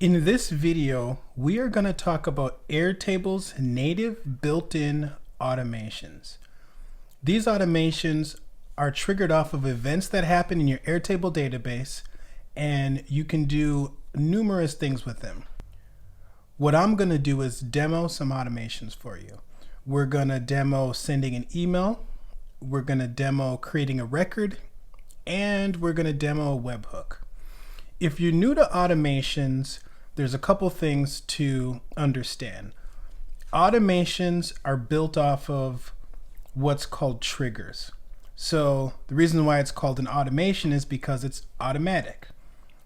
In this video, we are going to talk about Airtable's native built-in automations. These automations are triggered off of events that happen in your Airtable database, and you can do numerous things with them. What I'm going to do is demo some automations for you. We're going to demo sending an email, we're going to demo creating a record, and we're going to demo a webhook. If you're new to automations, there's a couple things to understand. Automations are built off of what's called triggers. So the reason why it's called an automation is because it's automatic.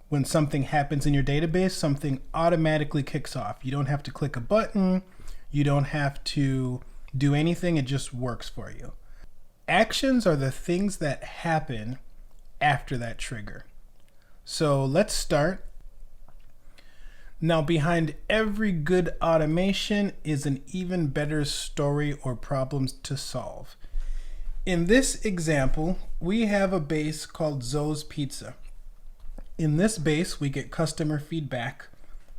When something happens in your database, something automatically kicks off. You don't have to click a button. You don't have to do anything. It just works for you. Actions are the things that happen after that trigger. So let's start. Now, behind every good automation is an even better story or problems to solve. In this example, we have a base called Zoe's Pizza. In this base, we get customer feedback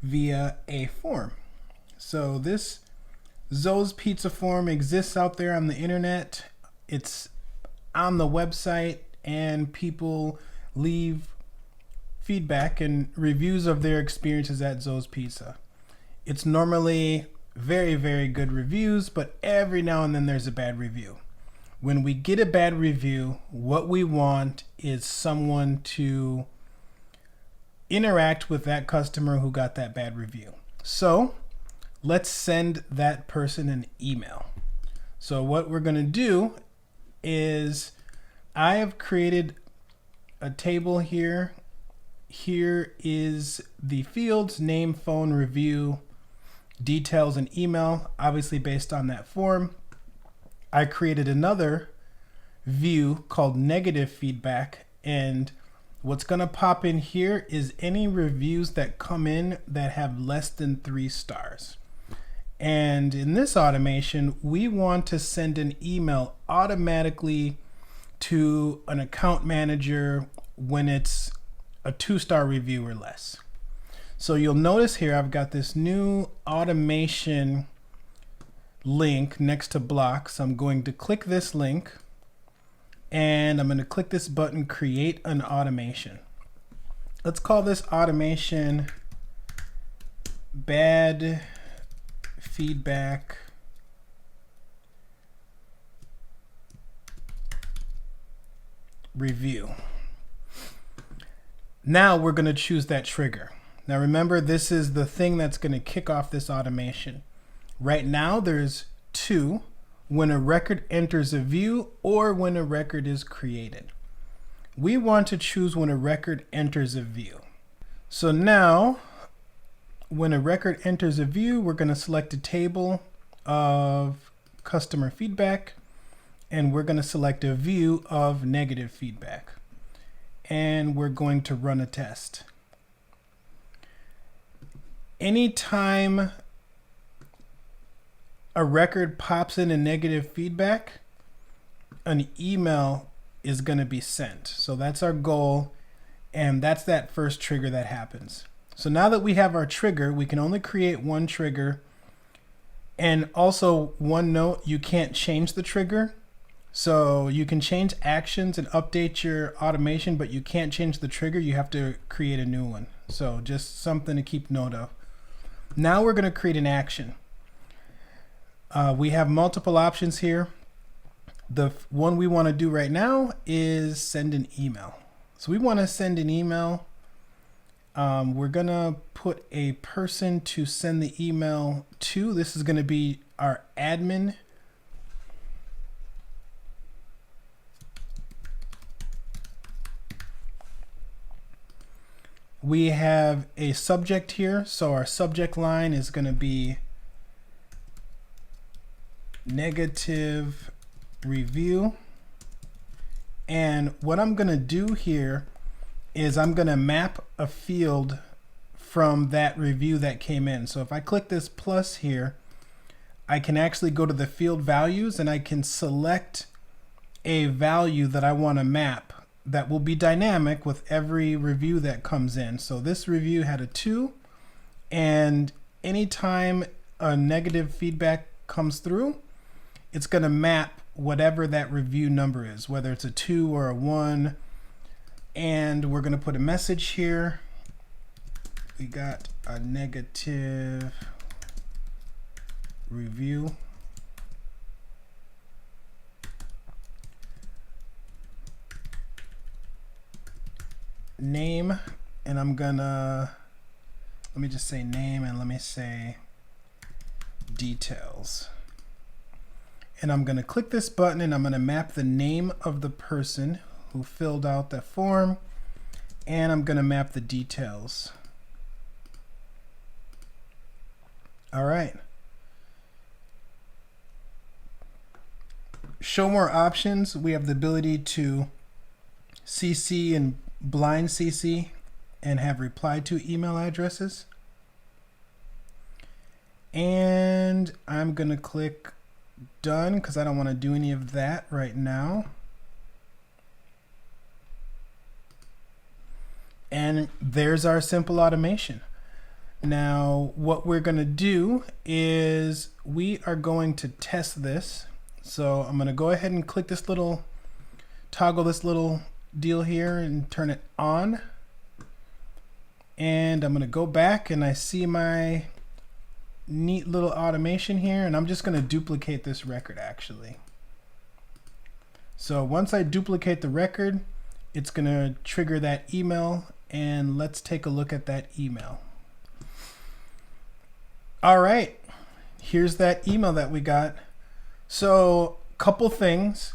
via a form. So this Zoe's Pizza form exists out there on the internet. It's on the website, and people leave feedback and reviews of their experiences at Zoe's Pizza. It's normally very, very good reviews, but every now and then there's a bad review. When we get a bad review, what we want is someone to interact with that customer who got that bad review. So let's send that person an email. So what we're going to do is I have created a table here. Here is the fields: name, phone, review, details, and email, obviously based on that form. I created another view called negative feedback, and what's going to pop in here is any reviews that come in that have less than 3 stars. And in this automation, we want to send an email automatically to an account manager when it's a 2-star review or less. So you'll notice here I've got this new automation link next to blocks. I'm going to click this link and I'm going to click this button, create an automation. Let's call this automation bad feedback review. Now we're going to choose that trigger. Now remember, this is the thing that's going to kick off this automation. Right now there's 2: when a record enters a view or when a record is created. We want to choose when a record enters a view. So now when a record enters a view, we're going to select a table of customer feedback, and we're going to select a view of negative feedback. And we're going to run a test. Anytime a record pops in a negative feedback, an email is going to be sent. So that's our goal, and that's that first trigger that happens. So now that we have our trigger, we can only create one trigger. And also, one note, you can't change the trigger. So you can change actions and update your automation, but you can't change the trigger. You have to create a new one. So just something to keep note of. Now we're going to create an action. We have multiple options here. The one we want to do right now is send an email. So we want to send an email. We're going to put a person to send the email to. This is going to be our admin. We have a subject here, so our subject line is going to be negative review. And what I'm going to do here is I'm going to map a field from that review that came in. So if I click this plus here, I can actually go to the field values and I can select a value that I want to map that will be dynamic with every review that comes in. So this review had a 2. And anytime a negative feedback comes through, it's going to map whatever that review number is, whether it's a 2 or a 1. And we're going to put a message here. We got a negative review. Name, and I'm gonna, let me just say name and let me say details. And I'm gonna click this button and I'm gonna map the name of the person who filled out the form, and I'm gonna map the details. All right. Show more options. We have the ability to CC and blind CC and have reply to email addresses. And I'm going to click done because I don't want to do any of that right now. And there's our simple automation. Now, what we're going to do is we are going to test this. So I'm going to go ahead and click this little, toggle this little deal here and turn it on. And I'm going to go back and I see my neat little automation here, and I'm just going to duplicate this record actually. So once I duplicate the record, it's going to trigger that email, and let's take a look at that email. All right, here's that email that we got. So couple things.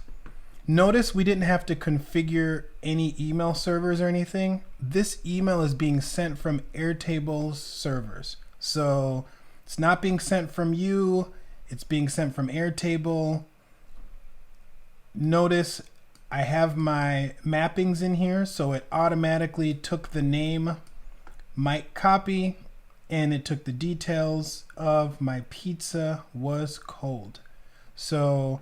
Notice we didn't have to configure any email servers or anything. This email is being sent from Airtable's servers. So it's not being sent from you, it's being sent from Airtable. Notice I have my mappings in here, so it automatically took the name Mike Copy, and it took the details of my pizza was cold. So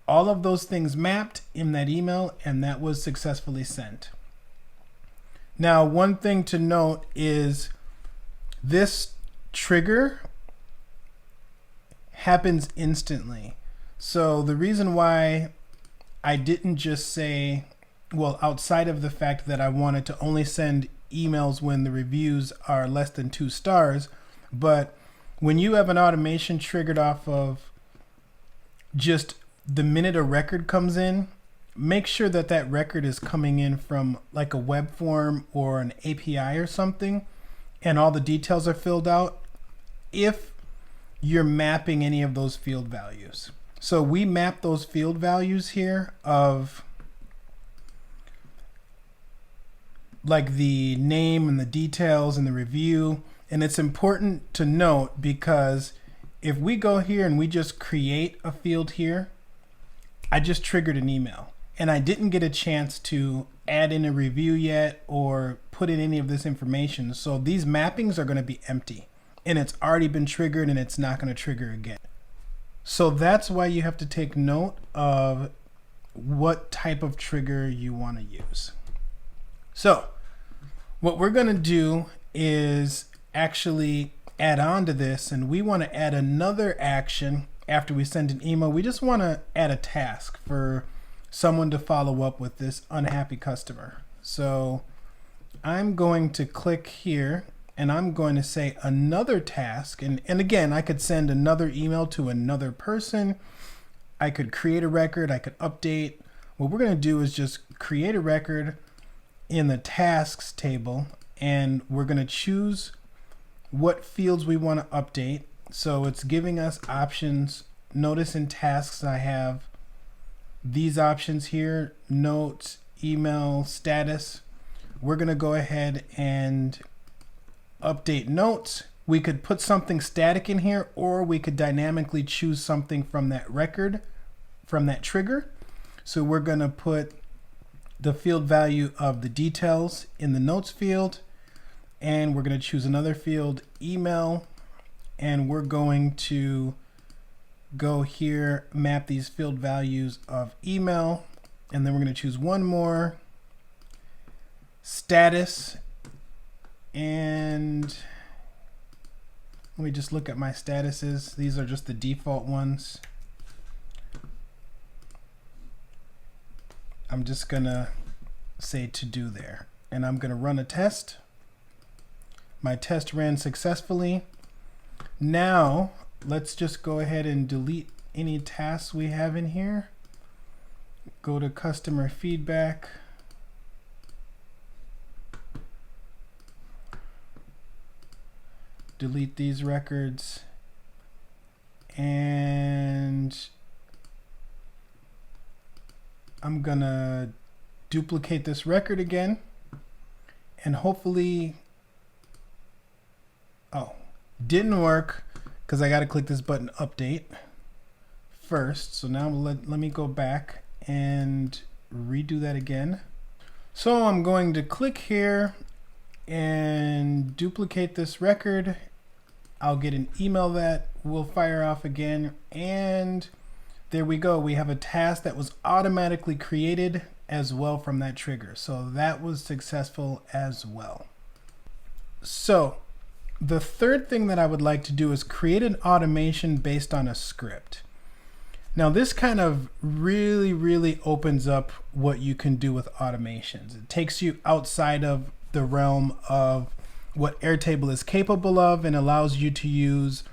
all of those things mapped in that email, and that was successfully sent. Now, one thing to note is this trigger happens instantly. So the reason why I didn't just say, well, outside of the fact that I wanted to only send emails when the reviews are less than 2 stars, but when you have an automation triggered off of just the minute a record comes in, make sure that that record is coming in from like a web form or an API or something, and all the details are filled out if you're mapping any of those field values. So we map those field values here of like the name and the details and the review. And it's important to note because if we go here and we just create a field here, I just triggered an email and I didn't get a chance to add in a review yet or put in any of this information. So these mappings are going to be empty and it's already been triggered and it's not going to trigger again. So that's why you have to take note of what type of trigger you want to use. So what we're going to do is actually add on to this, and we want to add another action after we send an email. We just want to add a task for someone to follow up with this unhappy customer. So I'm going to click here and I'm going to say another task. And again, I could send another email to another person. I could create a record, I could update. What we're going to do is just create a record in the tasks table, and we're going to choose what fields we want to update. So it's giving us options. Notice in tasks I have these options here: notes, email, status. We're going to go ahead and update notes. We could put something static in here, or we could dynamically choose something from that record, from that trigger. So we're going to put the field value of the details in the notes field, and we're going to choose another field, email, and we're going to go here, map these field values of email, and then we're going to choose one more, status, and Let me just look at my statuses. These are just the default ones. I'm just gonna say to do there, and I'm gonna run a test. My test ran successfully. Now let's just go ahead and delete any tasks we have in here. Go to customer feedback. Delete these records, and I'm gonna duplicate this record again, and hopefully, oh, didn't work because I got to click this button update first. So now let me go back and redo that again. So I'm going to click here and duplicate this record. I'll get an email that will fire off again, and there we go. We have a task that was automatically created as well from that trigger. So that was successful as well. So the third thing that I would like to do is create an automation based on a script. Now this kind of really opens up what you can do with automations. It takes you outside of the realm of what Airtable is capable of and allows you to use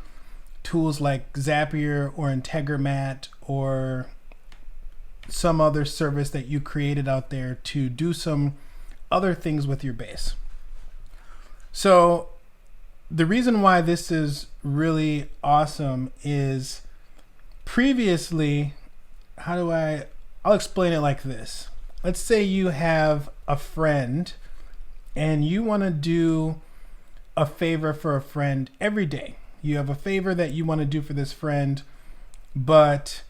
tools like Zapier or Integromat or some other service that you created out there to do some other things with your base. So the reason why this is really awesome is previously, I'll explain it like this. Let's say you have a friend and you want to do a favor for a friend every day. You have a favor that you want to do for this friend, but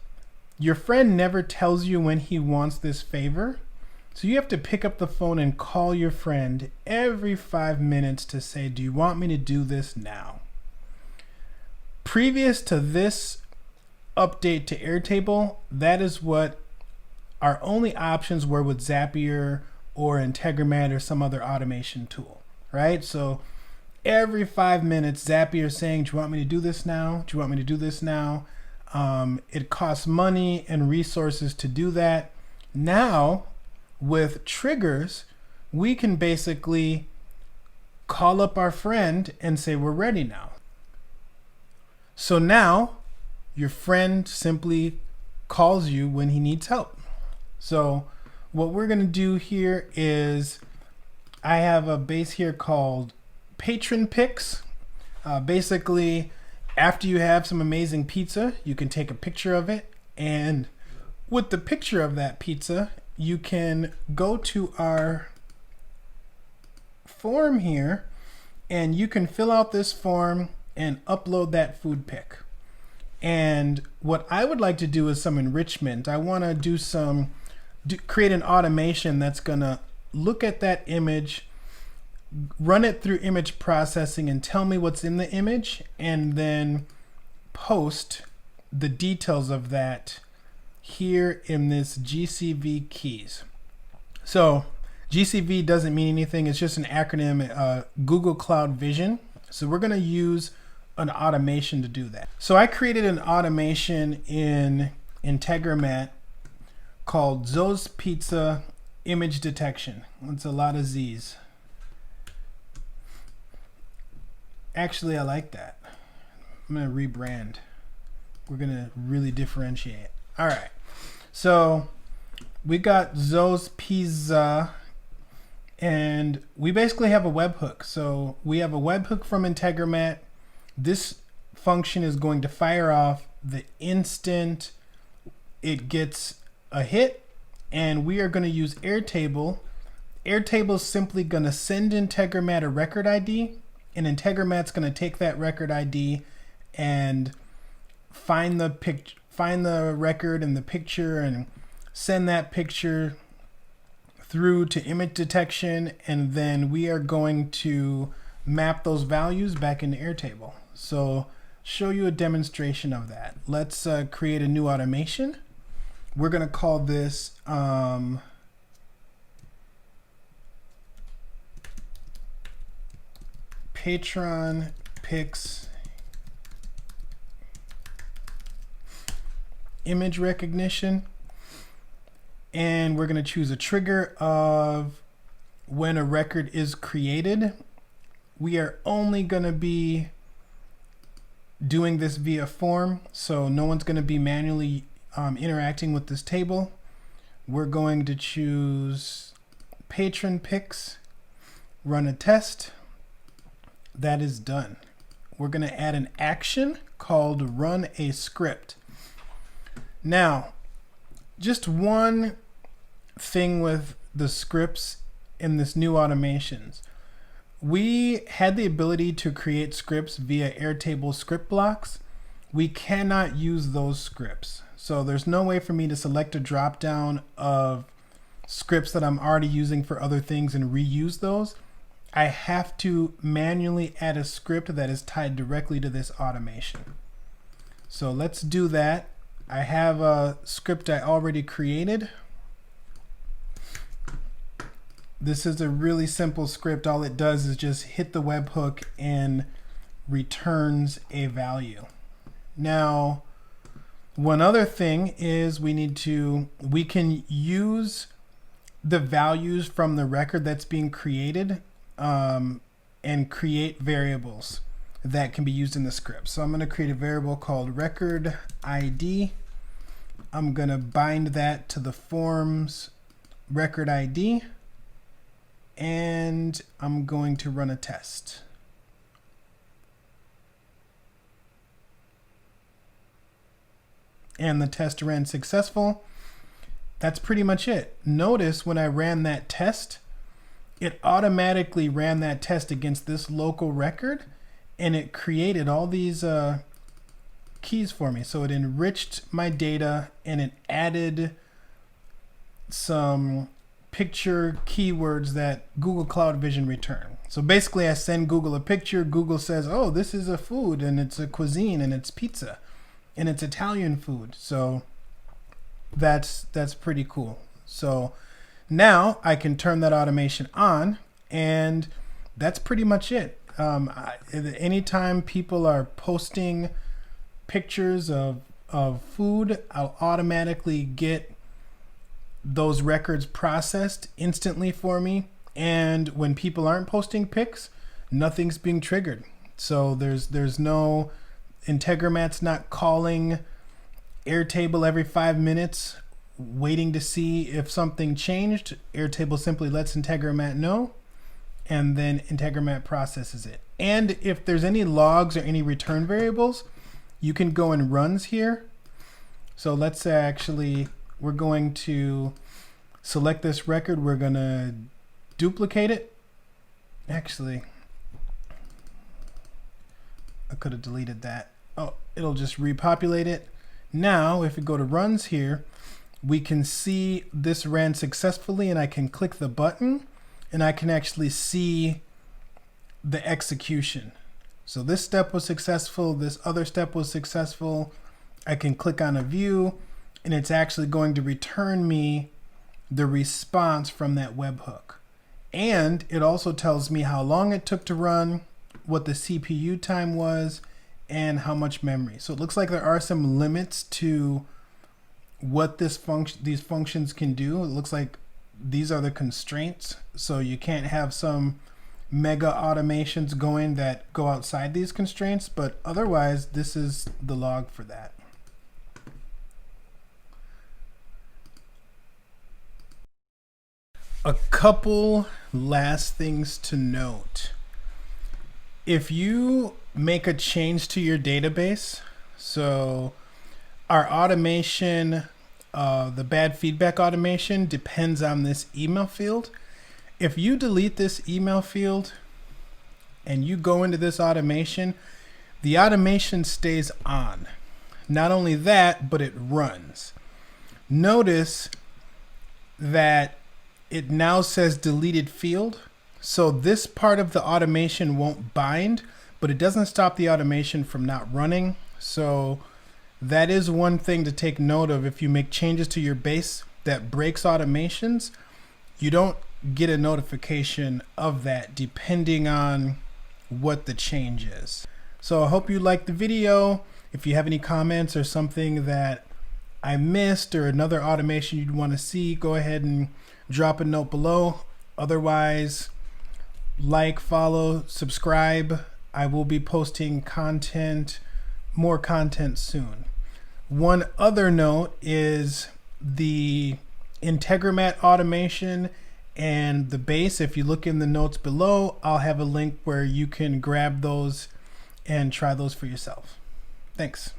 your friend never tells you when he wants this favor. So you have to pick up the phone and call your friend every 5 minutes to say, do you want me to do this now? Previous to this update to Airtable, that is what our only options were with Zapier or Integromat or some other automation tool, right? So every 5 minutes, Zapier is saying, do you want me to do this now? Do you want me to do this now? It costs money and resources to do that. Now, with triggers, we can basically call up our friend and say, we're ready now. So now, your friend simply calls you when he needs help. So what we're going to do here is, I have a base here called Patron Pics. Basically, after you have some amazing pizza, you can take a picture of it, and with the picture of that pizza, you can go to our form here, and you can fill out this form and upload that food pic. And what I would like to do is some enrichment. I want to create an automation that's going to look at that image, run it through image processing and tell me what's in the image, and then post the details of that here in this GCV keys. So GCV doesn't mean anything. It's just an acronym, Google Cloud Vision. So we're going to use an automation to do that. So I created an automation in Integromat called Zoe's Pizza Image Detection. It's a lot of Z's. Actually, I like that. I'm going to rebrand. We're going to really differentiate. All right. So we got Zoe's Pizza, and we basically have a webhook. So we have a webhook from Integromat. This function is going to fire off the instant it gets a hit, and we are going to use Airtable. Airtable is simply going to send Integromat a record ID, and Integromat's going to take that record ID and find the record and the picture and send that picture through to image detection, and then we are going to map those values back into Airtable. So show you a demonstration of that. Let's create a new automation. We're going to call this Patron Pics image recognition. And we're going to choose a trigger of when a record is created. We are only going to be doing this via form, so no one's going to be manually interacting with this table. We're going to choose patron picks, run a test. That is done. We're going to add an action called run a script. Now, just one thing with the scripts in this new automations. We had the ability to create scripts via Airtable script blocks. We cannot use those scripts. So there's no way for me to select a drop down of scripts that I'm already using for other things and reuse those. I have to manually add a script that is tied directly to this automation. So let's do that. I have a script I already created. This is a really simple script. All it does is just hit the webhook and returns a value. Now, one other thing is we can use the values from the record that's being created and create variables that can be used in the script. So I'm going to create a variable called record ID. I'm going to bind that to the form's record ID, and I'm going to run a test. And the test ran successful. That's pretty much it. Notice when I ran that test, it automatically ran that test against this local record, and it created all these keys for me. So it enriched my data and it added some picture keywords that Google Cloud Vision returned. So basically I send Google a picture, Google says, oh, this is a food and it's a cuisine and it's pizza and it's Italian food. So that's pretty cool. So now I can turn that automation on, and that's pretty much it. Anytime people are posting pictures of food, I'll automatically get those records processed instantly for me. And when people aren't posting pics, nothing's being triggered. So there's no, Integromat's not calling Airtable every 5 minutes waiting to see if something changed. Airtable simply lets Integromat know, and then Integromat processes it. And if there's any logs or any return variables, you can go in runs here. So let's say actually we're going to select this record. We're going to duplicate it. Actually, I could have deleted that. Oh, it'll just repopulate it. Now, if we go to runs here, we can see this ran successfully, and I can click the button and I can actually see the execution. So this step was successful, this other step was successful. I can click on a view and it's actually going to return me the response from that webhook. And it also tells me how long it took to run, what the CPU time was, and how much memory. So it looks like there are some limits to what these functions can do. It looks like these are the constraints. So you can't have some mega automations going that go outside these constraints, but otherwise this is the log for that. A couple last things to note. If you make a change to your database, so our automation, the bad feedback automation depends on this email field. If you delete this email field and you go into this automation, the automation stays on. Not only that, but it runs. Notice that it now says deleted field. So this part of the automation won't bind, but it doesn't stop the automation from not running. So that is one thing to take note of. If you make changes to your base that breaks automations, you don't get a notification of that depending on what the change is. So I hope you liked the video. If you have any comments or something that I missed or another automation you'd want to see, go ahead and drop a note below. Otherwise, like, follow, subscribe. I will be posting more content soon. One other note is the Integromat automation and the base. If you look in the notes below, I'll have a link where you can grab those and try those for yourself. Thanks.